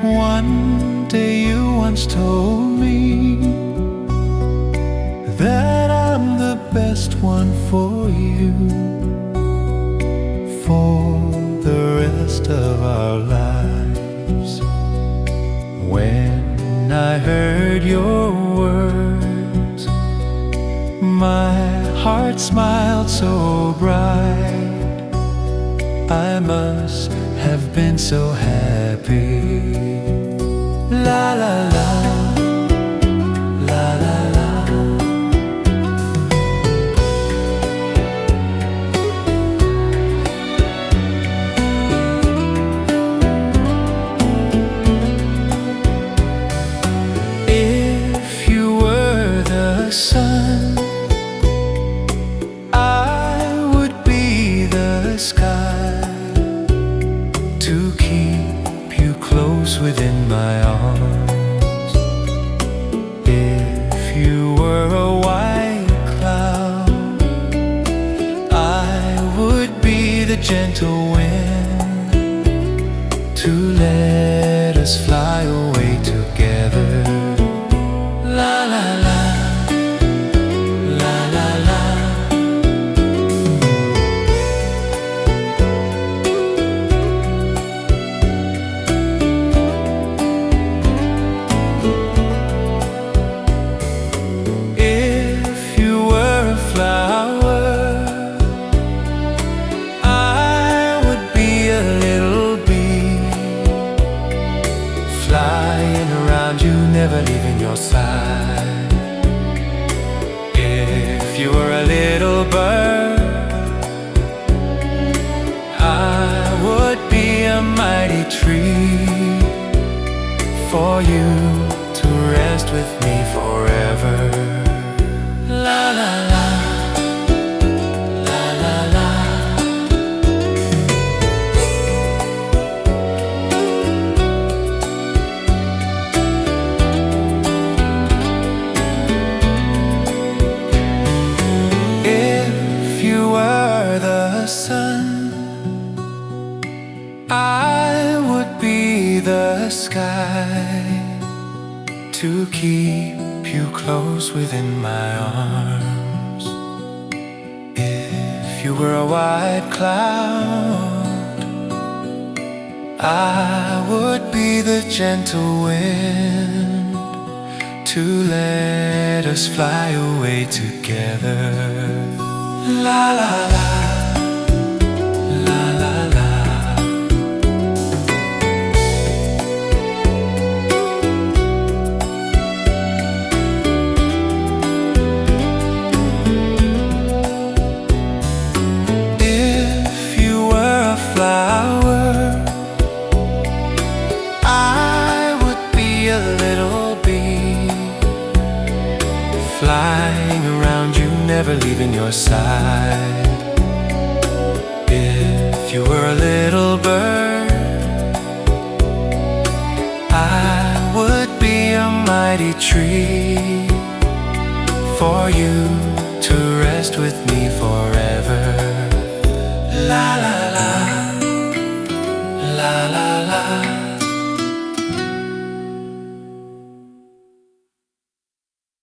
One day you once told me that I'm the best one for you, for the rest of our lives. When I heard your words, my heart smiled so bright. I must have been so happy. La la la, la la la. If you were the sun, I would be the sky, to keep you close within my arms. If you were a white cloud, I would be the gentle wind, to let us fly away together. La la la, la la la. If you were a flower, I would be a little bee, flying around you, never leaving your side. If you were a little bird, I would be a mighty tree, for you to rest with me forever. La la la, la la la. If you were the sun, I would be the sky, to keep you close within my arms. If you were a white cloud, I would be the gentle wind, to let us fly away together. La la la, la la la. If you were a flower, I would be a little bee, flying around you, never leaving your side. If you were a little bird, I would be a mighty tree, for you to rest with me forever.